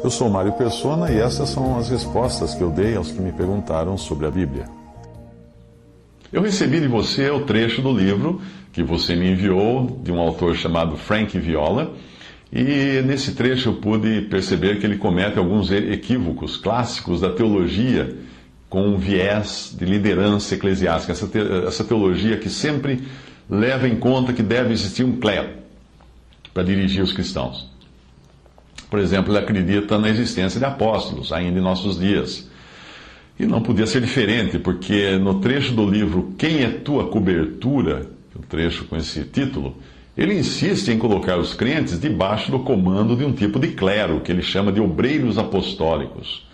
Eu sou Mário Persona e essas são as respostas que eu dei aos que me perguntaram sobre a Bíblia. Eu recebi de você o trecho do livro que você me enviou, de um autor chamado Frank Viola, e nesse trecho eu pude perceber que ele comete alguns equívocos clássicos da teologia com um viés de liderança eclesiástica, essa teologia que sempre leva em conta que deve existir um clero para dirigir os cristãos. Por exemplo, ele acredita na existência de apóstolos, ainda em nossos dias. E não podia ser diferente, porque no trecho do livro Quem é Tua Cobertura, o trecho com esse título, ele insiste em colocar os crentes debaixo do comando de um tipo de clero, que ele chama de obreiros apostólicos.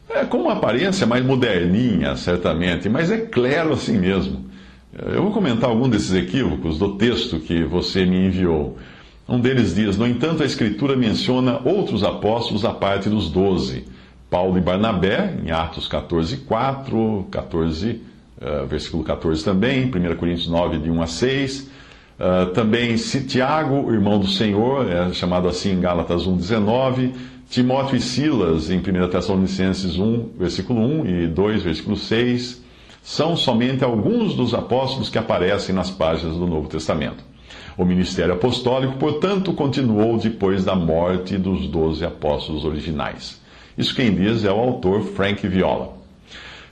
É com uma aparência mais moderninha, certamente, mas é clero assim mesmo. Eu vou comentar algum desses equívocos do texto que você me enviou. Um deles diz: no entanto, a Escritura menciona outros apóstolos à parte dos 12. Paulo e Barnabé, em Atos 14:4, versículo 14 também, 1 Coríntios 9, de 1 a 6. Também Tiago, irmão do Senhor, é chamado assim em Gálatas 1:19. Timóteo e Silas, em 1 Tessalonicenses 1, versículo 1 e 2, versículo 6. São somente alguns dos apóstolos que aparecem nas páginas do Novo Testamento. O ministério apostólico, portanto, continuou depois da morte dos 12 apóstolos originais. Isso quem diz é o autor Frank Viola.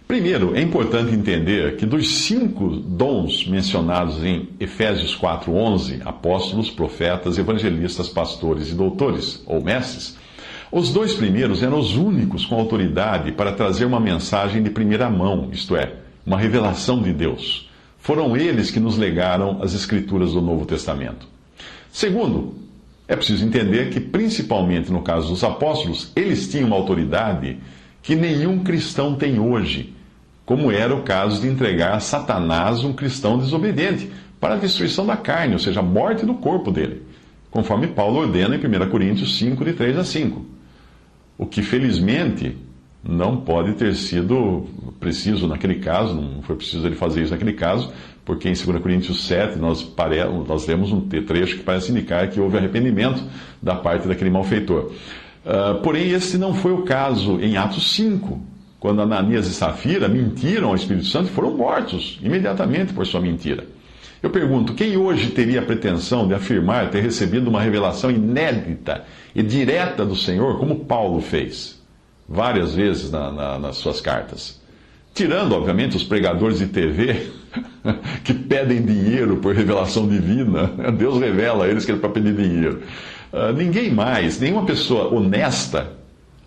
Primeiro, é importante entender que dos 5 dons mencionados em Efésios 4:11, apóstolos, profetas, evangelistas, pastores e doutores, ou mestres, os 2 primeiros eram os únicos com autoridade para trazer uma mensagem de primeira mão, isto é, uma revelação de Deus. Foram eles que nos legaram as Escrituras do Novo Testamento. Segundo, é preciso entender que, principalmente no caso dos apóstolos, eles tinham uma autoridade que nenhum cristão tem hoje, como era o caso de entregar a Satanás um cristão desobediente para a destruição da carne, ou seja, a morte do corpo dele, conforme Paulo ordena em 1 Coríntios 5, de 3 a 5. O que, felizmente, não pode ter sido preciso naquele caso, não foi preciso ele fazer isso naquele caso, porque em 2 Coríntios 7 nós lemos um trecho que parece indicar que houve arrependimento da parte daquele malfeitor. Porém, esse não foi o caso em Atos 5, quando Ananias e Safira mentiram ao Espírito Santo e foram mortos imediatamente por sua mentira. Eu pergunto, quem hoje teria a pretensão de afirmar ter recebido uma revelação inédita e direta do Senhor, como Paulo fez várias vezes nas suas cartas? Tirando, obviamente, os pregadores de TV que pedem dinheiro por revelação divina. Deus revela a eles que é para pedir dinheiro. Ninguém mais, nenhuma pessoa honesta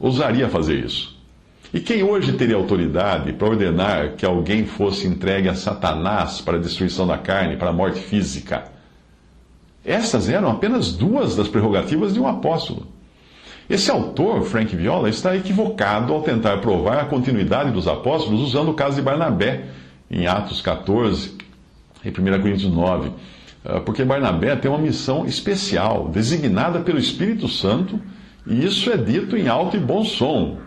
ousaria fazer isso. E quem hoje teria autoridade para ordenar que alguém fosse entregue a Satanás para a destruição da carne, para a morte física? Essas eram apenas 2 das prerrogativas de um apóstolo. Esse autor, Frank Viola, está equivocado ao tentar provar a continuidade dos apóstolos usando o caso de Barnabé, em Atos 14 e 1 Coríntios 9. Porque Barnabé tem uma missão especial, designada pelo Espírito Santo, e isso é dito em alto e bom som.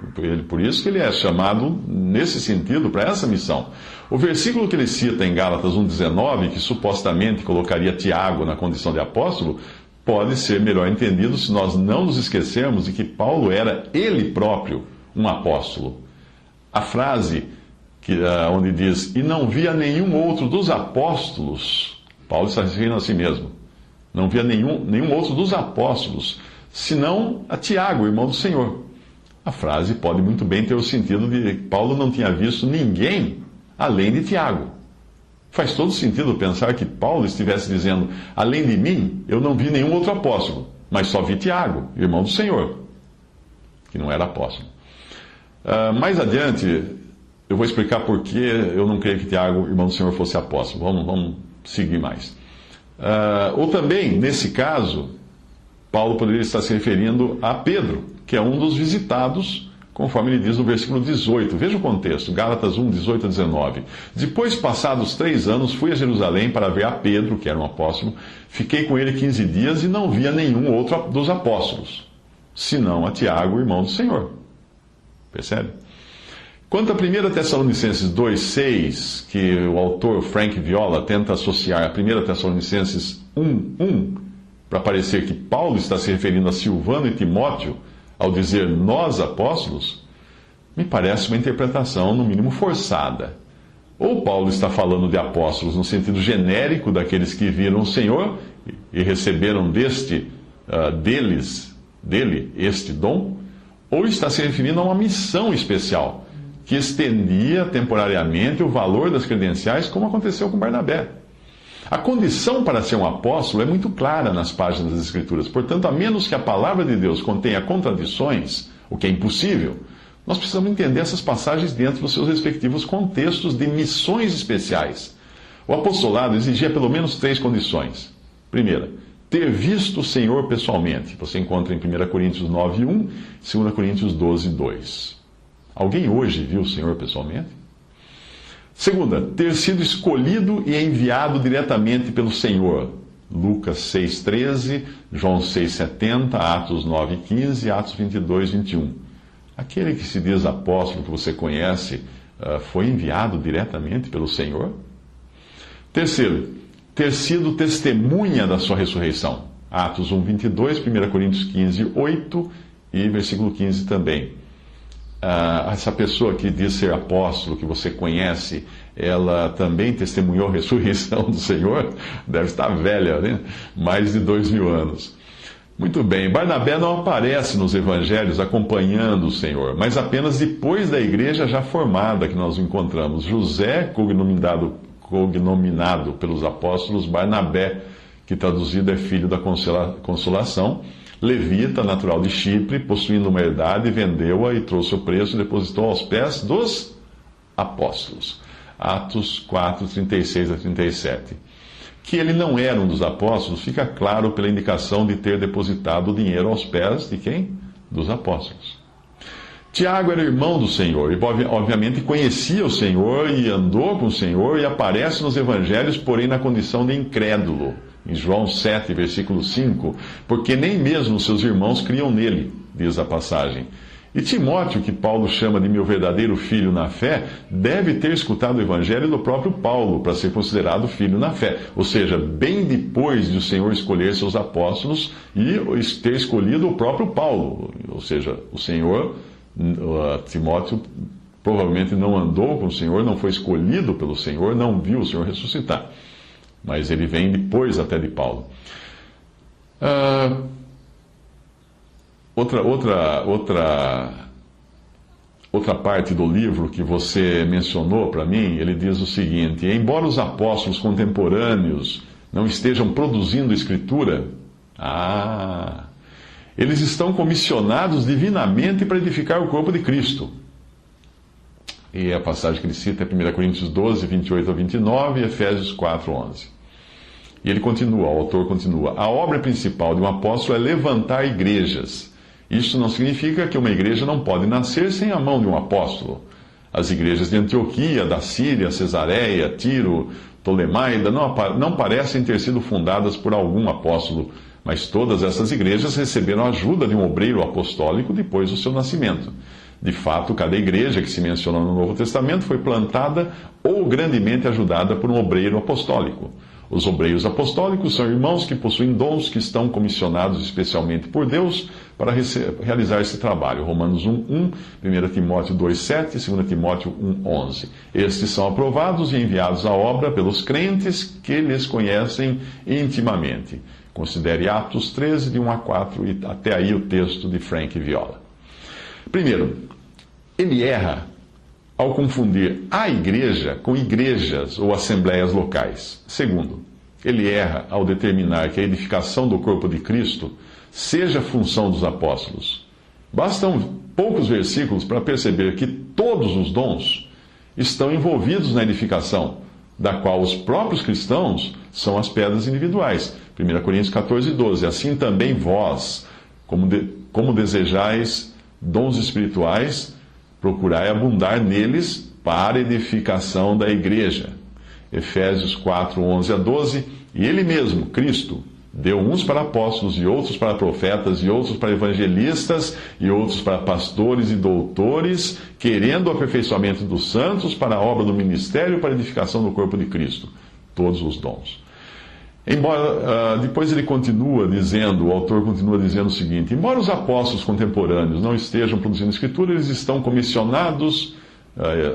Por isso que ele é chamado, nesse sentido, para essa missão. O versículo que ele cita em Gálatas 1:19, que supostamente colocaria Tiago na condição de apóstolo, pode ser melhor entendido se nós não nos esquecermos de que Paulo era ele próprio um apóstolo. A frase onde diz, e não via nenhum outro dos apóstolos, Paulo está se referindo a si mesmo, não via nenhum outro dos apóstolos, senão a Tiago, irmão do Senhor. A frase pode muito bem ter o sentido de que Paulo não tinha visto ninguém além de Tiago. Faz todo sentido pensar que Paulo estivesse dizendo, além de mim, eu não vi nenhum outro apóstolo, mas só vi Tiago, irmão do Senhor, que não era apóstolo. Mais adiante, eu vou explicar por que eu não creio que Tiago, irmão do Senhor, fosse apóstolo. Vamos seguir mais. Ou também, nesse caso, Paulo poderia estar se referindo a Pedro, que é um dos visitados, conforme ele diz no versículo 18. Veja o contexto, Gálatas 1, 18 a 19. Depois, passados 3 anos, fui a Jerusalém para ver a Pedro, que era um apóstolo. Fiquei com ele 15 dias e não via nenhum outro dos apóstolos, senão a Tiago, irmão do Senhor. Percebe? Quanto a 1 Tessalonicenses 2,6, que o autor Frank Viola tenta associar a 1 Tessalonicenses 1,1, para parecer que Paulo está se referindo a Silvano e Timóteo ao dizer nós apóstolos, me parece uma interpretação, no mínimo, forçada. Ou Paulo está falando de apóstolos no sentido genérico daqueles que viram o Senhor e receberam dele este dom, ou está se referindo a uma missão especial, que estendia temporariamente o valor das credenciais, como aconteceu com Barnabé. A condição para ser um apóstolo é muito clara nas páginas das Escrituras. Portanto, a menos que a palavra de Deus contenha contradições, o que é impossível, nós precisamos entender essas passagens dentro dos seus respectivos contextos de missões especiais. O apostolado exigia pelo menos 3 condições. Primeira, ter visto o Senhor pessoalmente. Você encontra em 1 Coríntios 9:1 e 2 Coríntios 12:2. Alguém hoje viu o Senhor pessoalmente? Segunda, ter sido escolhido e enviado diretamente pelo Senhor. Lucas 6:13, João 6:70, Atos 9:15 e Atos 22:21. Aquele que se diz apóstolo que você conhece foi enviado diretamente pelo Senhor? Terceiro, ter sido testemunha da sua ressurreição. Atos 1:22, 1 Coríntios 15:8 e versículo 15 também. Essa pessoa que diz ser apóstolo, que você conhece, ela também testemunhou a ressurreição do Senhor? Deve estar velha, né? Mais de 2000 anos. Muito bem, Barnabé não aparece nos evangelhos acompanhando o Senhor, mas apenas depois da igreja já formada que nós o encontramos. José, cognominado pelos apóstolos Barnabé, que traduzido é filho da consolação, levita, natural de Chipre, possuindo uma herdade, vendeu-a e trouxe o preço e depositou aos pés dos apóstolos. Atos 4, 36 a 37. Que ele não era um dos apóstolos fica claro pela indicação de ter depositado o dinheiro aos pés de quem? Dos apóstolos. Tiago era irmão do Senhor e, obviamente, conhecia o Senhor e andou com o Senhor e aparece nos evangelhos, porém na condição de incrédulo. Em João 7, versículo 5, porque nem mesmo seus irmãos criam nele, diz a passagem. E Timóteo, que Paulo chama de meu verdadeiro filho na fé, deve ter escutado o evangelho do próprio Paulo para ser considerado filho na fé. Ou seja, bem depois de o Senhor escolher seus apóstolos e ter escolhido o próprio Paulo. Ou seja, o Senhor, Timóteo provavelmente não andou com o Senhor, não foi escolhido pelo Senhor, não viu o Senhor ressuscitar. Mas ele vem depois até de Paulo. Outra parte do livro que você mencionou para mim, ele diz o seguinte: embora os apóstolos contemporâneos não estejam produzindo escritura, eles estão comissionados divinamente para edificar o corpo de Cristo. E a passagem que ele cita é 1 Coríntios 12, 28 a 29 e Efésios 4, 11. E ele continua, o autor continua: a obra principal de um apóstolo é levantar igrejas. Isso não significa que uma igreja não pode nascer sem a mão de um apóstolo. As igrejas de Antioquia, da Síria, Cesareia, Tiro, Ptolemaida não parecem ter sido fundadas por algum apóstolo, mas todas essas igrejas receberam a ajuda de um obreiro apostólico depois do seu nascimento. De fato, cada igreja que se menciona no Novo Testamento foi plantada ou grandemente ajudada por um obreiro apostólico. Os obreiros apostólicos são irmãos que possuem dons que estão comissionados especialmente por Deus para realizar esse trabalho. Romanos 1:1, 1 Timóteo 2:7 e 2 Timóteo 1:11. Estes são aprovados e enviados à obra pelos crentes que lhes conhecem intimamente. Considere Atos 13, de 1 a 4, e até aí o texto de Frank Viola. Primeiro, ele erra ao confundir a igreja com igrejas ou assembleias locais. Segundo, ele erra ao determinar que a edificação do corpo de Cristo seja função dos apóstolos. Bastam poucos versículos para perceber que todos os dons estão envolvidos na edificação, da qual os próprios cristãos são as pedras individuais. 1 Coríntios 14, 12. Assim também vós, como desejais dons espirituais, procurai abundar neles para a edificação da igreja. Efésios 4, 11 a 12. E ele mesmo, Cristo, deu uns para apóstolos, e outros para profetas, e outros para evangelistas, e outros para pastores e doutores, querendo o aperfeiçoamento dos santos para a obra do ministério, para a edificação do corpo de Cristo. Todos os dons. Depois ele continua dizendo, o autor continua dizendo o seguinte: embora os apóstolos contemporâneos não estejam produzindo escritura, eles estão comissionados,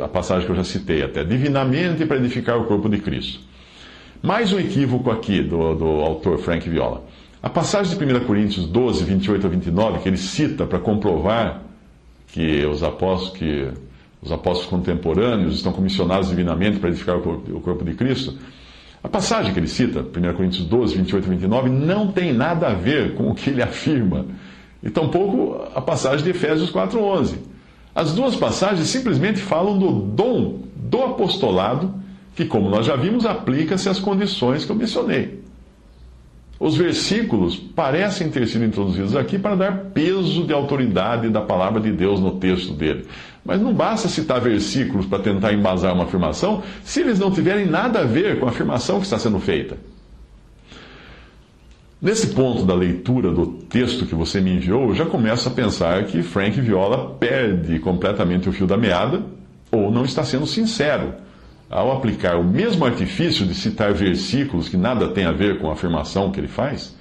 a passagem que eu já citei até, divinamente para edificar o corpo de Cristo. Mais um equívoco aqui do autor Frank Viola. A passagem de 1 Coríntios 12, 28 a 29, que ele cita para comprovar que os apóstolos contemporâneos estão comissionados divinamente para edificar o corpo de Cristo, a passagem que ele cita, 1 Coríntios 12, 28 e 29, não tem nada a ver com o que ele afirma. E tampouco a passagem de Efésios 4:11. As duas passagens simplesmente falam do dom do apostolado, que, como nós já vimos, aplica-se às condições que eu mencionei. Os versículos parecem ter sido introduzidos aqui para dar peso de autoridade da palavra de Deus no texto dele. Mas não basta citar versículos para tentar embasar uma afirmação, se eles não tiverem nada a ver com a afirmação que está sendo feita. Nesse ponto da leitura do texto que você me enviou, eu já começo a pensar que Frank Viola perde completamente o fio da meada, ou não está sendo sincero ao aplicar o mesmo artifício de citar versículos que nada tem a ver com a afirmação que ele faz,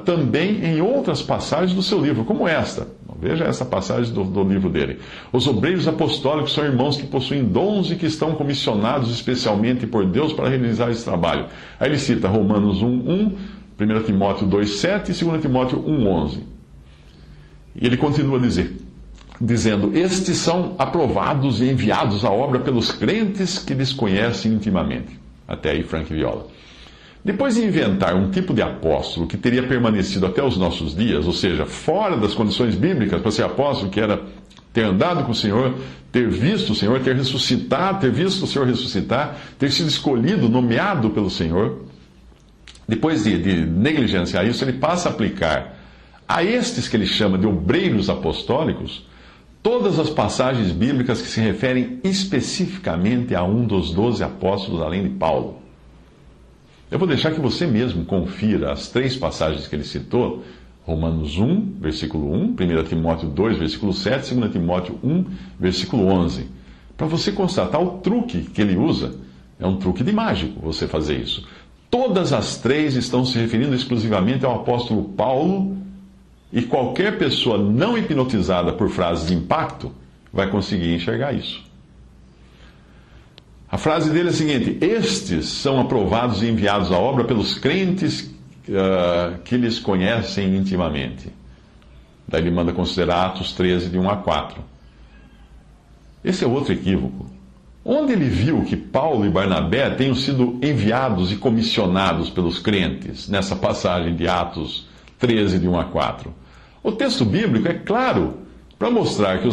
também em outras passagens do seu livro, como esta. Veja essa passagem do livro dele. Os obreiros apostólicos são irmãos que possuem dons e que estão comissionados especialmente por Deus para realizar esse trabalho. Aí ele cita Romanos 1:1, 1 Timóteo 2:7 e 2 Timóteo 1:11. E ele continua dizendo: estes são aprovados e enviados à obra pelos crentes que lhes conhecem intimamente. Até aí Frank Viola. Depois de inventar um tipo de apóstolo que teria permanecido até os nossos dias, ou seja, fora das condições bíblicas para ser apóstolo, que era ter andado com o Senhor, ter visto o Senhor, ter ressuscitado, ter visto o Senhor ressuscitar, ter sido escolhido, nomeado pelo Senhor, depois de negligenciar isso, ele passa a aplicar a estes que ele chama de obreiros apostólicos todas as passagens bíblicas que se referem especificamente a um dos 12 apóstolos, além de Paulo. Eu vou deixar que você mesmo confira as 3 passagens que ele citou: Romanos 1, versículo 1, 1 Timóteo 2, versículo 7, 2 Timóteo 1, versículo 11, para você constatar o truque que ele usa. É um truque de mágico você fazer isso. Todas as 3 estão se referindo exclusivamente ao apóstolo Paulo, e qualquer pessoa não hipnotizada por frases de impacto vai conseguir enxergar isso. A frase dele é a seguinte: estes são aprovados e enviados à obra pelos crentes que lhes conhecem intimamente. Daí ele manda considerar Atos 13, de 1 a 4. Esse é outro equívoco. Onde ele viu que Paulo e Barnabé tenham sido enviados e comissionados pelos crentes, nessa passagem de Atos 13, de 1 a 4? O texto bíblico é claro para mostrar que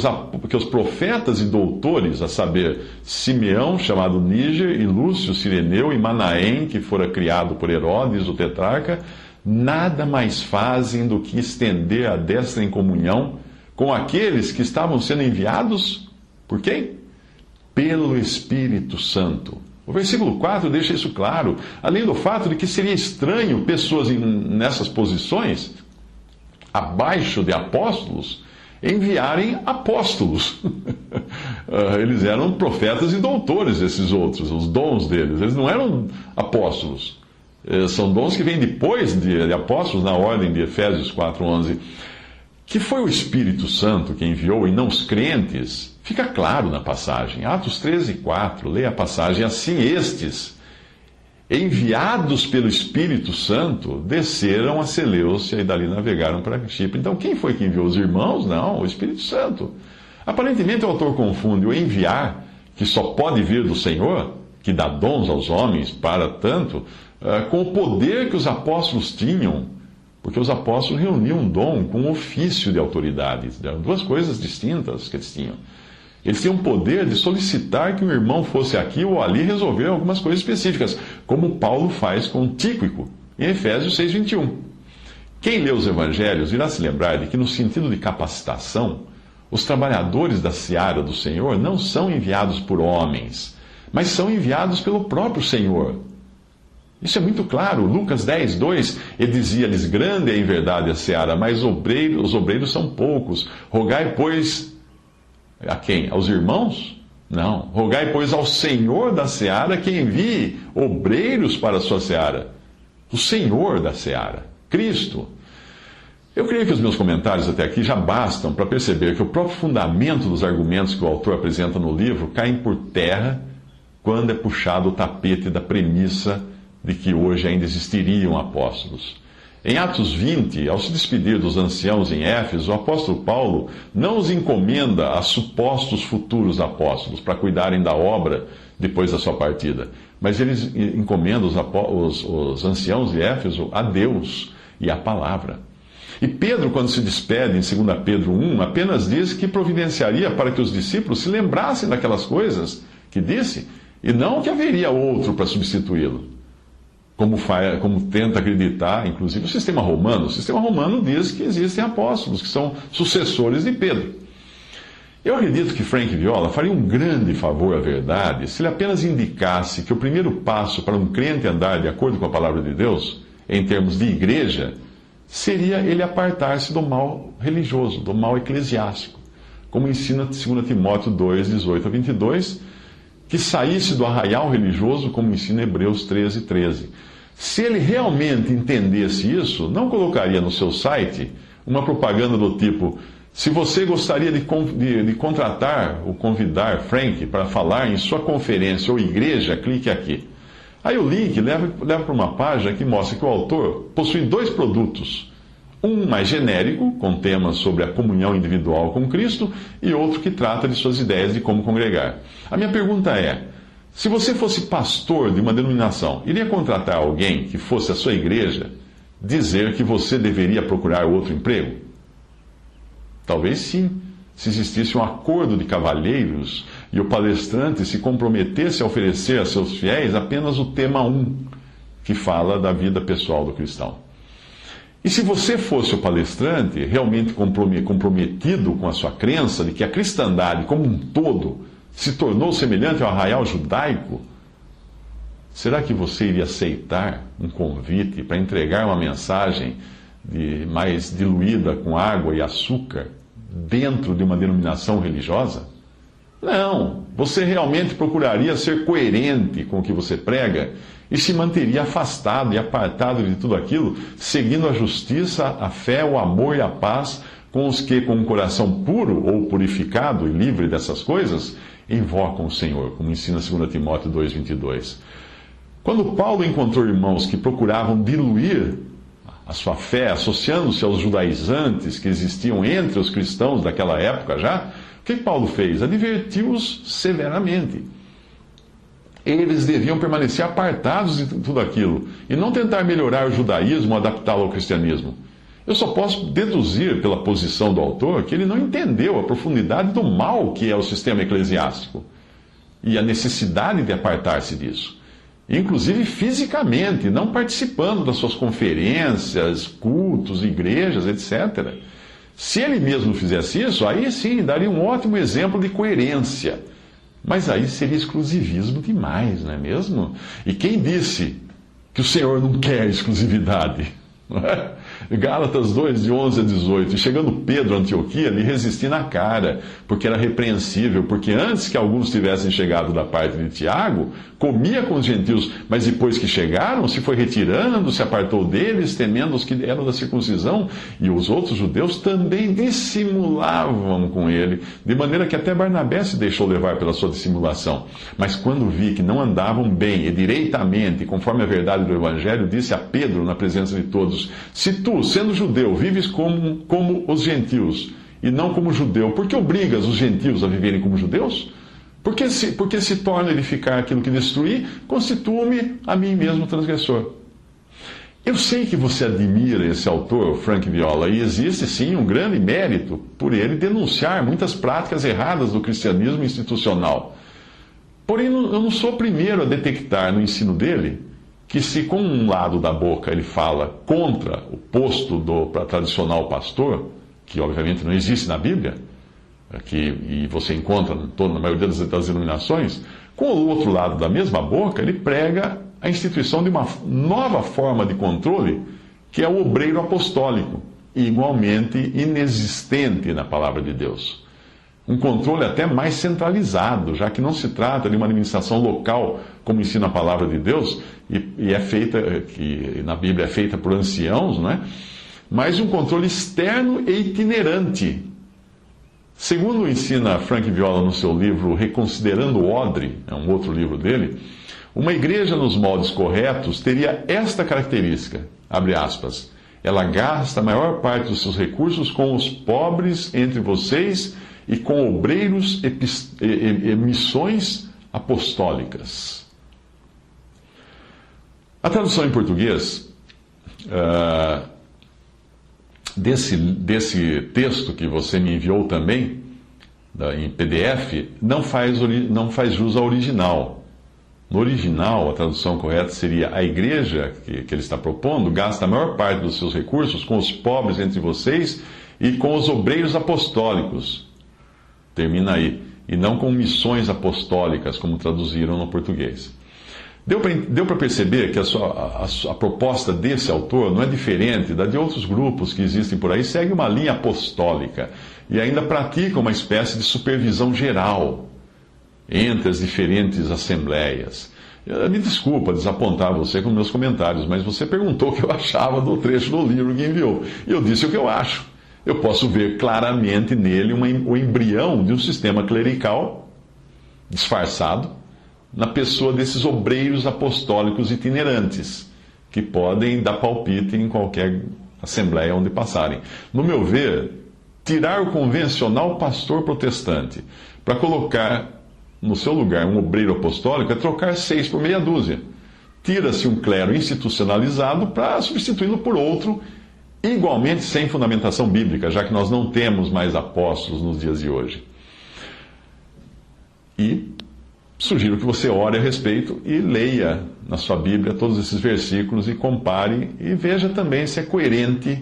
os profetas e doutores, a saber, Simeão, chamado Níger, e Lúcio, Cireneu, e Manaém, que fora criado por Herodes, o tetrarca, nada mais fazem do que estender a destra em comunhão com aqueles que estavam sendo enviados por quem? Pelo Espírito Santo. O versículo 4 deixa isso claro, além do fato de que seria estranho pessoas nessas posições, abaixo de apóstolos, enviarem apóstolos. Eles eram profetas e doutores, esses outros, os dons deles. Eles não eram apóstolos. São dons que vêm depois de apóstolos, na ordem de Efésios 4:11. Que foi o Espírito Santo que enviou e não os crentes, fica claro na passagem. Atos 13:4, leia a passagem assim: estes, enviados pelo Espírito Santo, desceram a Seleucia e dali navegaram para Chipre. Então, quem foi que enviou? Os irmãos? Não, o Espírito Santo. Aparentemente, o autor confunde o enviar, que só pode vir do Senhor, que dá dons aos homens para tanto, com o poder que os apóstolos tinham, porque os apóstolos reuniam um dom com um ofício de autoridade. Eram duas coisas distintas que eles tinham. Eles tinham o poder de solicitar que um irmão fosse aqui ou ali resolver algumas coisas específicas, como Paulo faz com Tíquico, em Efésios 6:21. Quem lê os evangelhos irá se lembrar de que, no sentido de capacitação, os trabalhadores da seara do Senhor não são enviados por homens, mas são enviados pelo próprio Senhor. Isso é muito claro. Lucas 10:2, ele dizia-lhes: grande é em verdade a seara, mas os obreiros são poucos. Rogai, pois, a quem? Aos irmãos? Não. Rogai, pois, ao Senhor da seara que envie obreiros para a sua seara. o Senhor da seara, Cristo. Eu creio que os meus comentários até aqui já bastam para perceber que o próprio fundamento dos argumentos que o autor apresenta no livro caem por terra quando é puxado o tapete da premissa de que hoje ainda existiriam apóstolos. Em Atos 20, ao se despedir dos anciãos em Éfeso, o apóstolo Paulo não os encomenda a supostos futuros apóstolos para cuidarem da obra depois da sua partida, mas ele encomenda os anciãos de Éfeso a Deus e à palavra. E Pedro, quando se despede em 2 Pedro 1, apenas diz que providenciaria para que os discípulos se lembrassem daquelas coisas que disse, e não que haveria outro para substituí-lo. Como tenta acreditar, inclusive, o sistema romano. O sistema romano diz que existem apóstolos, que são sucessores de Pedro. Eu acredito que Frank Viola faria um grande favor à verdade se ele apenas indicasse que o primeiro passo para um crente andar de acordo com a palavra de Deus, em termos de igreja, seria ele apartar-se do mal religioso, do mal eclesiástico, como ensina 2 Timóteo 2, 18 a 22, que saísse do arraial religioso, como ensina Hebreus 13, 13. Se ele realmente entendesse isso, não colocaria no seu site uma propaganda do tipo: se você gostaria de contratar ou convidar Frank para falar em sua conferência ou igreja, clique aqui. Aí o link leva para uma página que mostra que o autor possui 2 produtos. Um mais genérico, com temas sobre a comunhão individual com Cristo, e outro que trata de suas ideias de como congregar. A minha pergunta é: se você fosse pastor de uma denominação, iria contratar alguém que fosse a sua igreja dizer que você deveria procurar outro emprego? Talvez sim, se existisse um acordo de cavalheiros e o palestrante se comprometesse a oferecer a seus fiéis apenas o tema 1, que fala da vida pessoal do cristão. E se você fosse o palestrante realmente comprometido com a sua crença de que a cristandade como um todo se tornou semelhante ao arraial judaico, será que você iria aceitar um convite para entregar uma mensagem mais diluída com água e açúcar dentro de uma denominação religiosa? Não, você realmente procuraria ser coerente com o que você prega e se manteria afastado e apartado de tudo aquilo, seguindo a justiça, a fé, o amor e a paz com os que, com um coração puro ou purificado e livre dessas coisas, invocam o Senhor, como ensina 2 Timóteo 2,22. Quando Paulo encontrou irmãos que procuravam diluir a sua fé, associando-se aos judaizantes que existiam entre os cristãos daquela época já, o que Paulo fez? Advertiu-os severamente. Eles deviam permanecer apartados de tudo aquilo e não tentar melhorar o judaísmo ou adaptá-lo ao cristianismo. Eu só posso deduzir pela posição do autor que ele não entendeu a profundidade do mal que é o sistema eclesiástico e a necessidade de apartar-se disso. Inclusive fisicamente, não participando das suas conferências, cultos, igrejas, etc. Se ele mesmo fizesse isso, aí sim daria um ótimo exemplo de coerência. Mas aí seria exclusivismo demais, não é mesmo? E quem disse que o Senhor não quer exclusividade? Não é? Gálatas 2, de 11 a 18. E chegando Pedro a Antioquia, lhe resisti na cara, porque era repreensível, porque antes que alguns tivessem chegado da parte de Tiago, comia com os gentios, mas depois que chegaram, se foi retirando, se apartou deles, temendo os que eram da circuncisão, e os outros judeus também dissimulavam com ele, de maneira que até Barnabé se deixou levar pela sua dissimulação. Mas quando vi que não andavam bem e direitamente, conforme a verdade do Evangelho, disse a Pedro, na presença de todos: se tu, sendo judeu, vives como os gentios, e não como judeu, por que obrigas os gentios a viverem como judeus? Porque se torna edificar aquilo que destruí, constituo-me a mim mesmo transgressor. Eu sei que você admira esse autor, Frank Viola, e existe sim um grande mérito por ele denunciar muitas práticas erradas do cristianismo institucional. Porém, eu não sou o primeiro a detectar no ensino dele que, se com um lado da boca ele fala contra o posto do tradicional pastor, que obviamente não existe na Bíblia, e você encontra na maioria das denominações, com o outro lado da mesma boca, ele prega a instituição de uma nova forma de controle, que é o obreiro apostólico, igualmente inexistente na palavra de Deus. Um controle até mais centralizado, já que não se trata de uma administração local, como ensina a palavra de Deus, e é feita, que na Bíblia é feita por anciãos, não é? Mas um controle externo e itinerante. Segundo ensina Frank Viola no seu livro Reconsiderando o Odre, é um outro livro dele, uma igreja nos moldes corretos teria esta característica, abre aspas, ela gasta a maior parte dos seus recursos com os pobres entre vocês e com obreiros e missões apostólicas. A tradução em português desse texto que você me enviou também, em PDF, não faz jus ao original. No original, a tradução correta seria: a igreja que ele está propondo gasta a maior parte dos seus recursos com os pobres entre vocês e com os obreiros apostólicos. Termina aí. E não com missões apostólicas, como traduziram no português. Deu para perceber que a proposta desse autor não é diferente da de outros grupos que existem por aí, segue uma linha apostólica e ainda pratica uma espécie de supervisão geral entre as diferentes assembleias. Me desculpa desapontar você com meus comentários, mas você perguntou o que eu achava do trecho do livro que enviou. E eu disse o que eu acho. Eu posso ver claramente nele o embrião de um sistema clerical disfarçado, na pessoa desses obreiros apostólicos itinerantes, que podem dar palpite em qualquer assembleia onde passarem. No meu ver, tirar o convencional pastor protestante para colocar no seu lugar um obreiro apostólico é trocar 6 por meia dúzia. Tira-se um clero institucionalizado para substituí-lo por outro, igualmente sem fundamentação bíblica, já que nós não temos mais apóstolos nos dias de hoje. E sugiro que você ore a respeito e leia na sua Bíblia todos esses versículos e compare e veja também se é coerente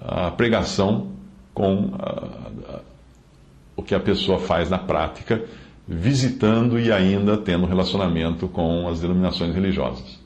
a pregação com o que a pessoa faz na prática, visitando e ainda tendo relacionamento com as denominações religiosas.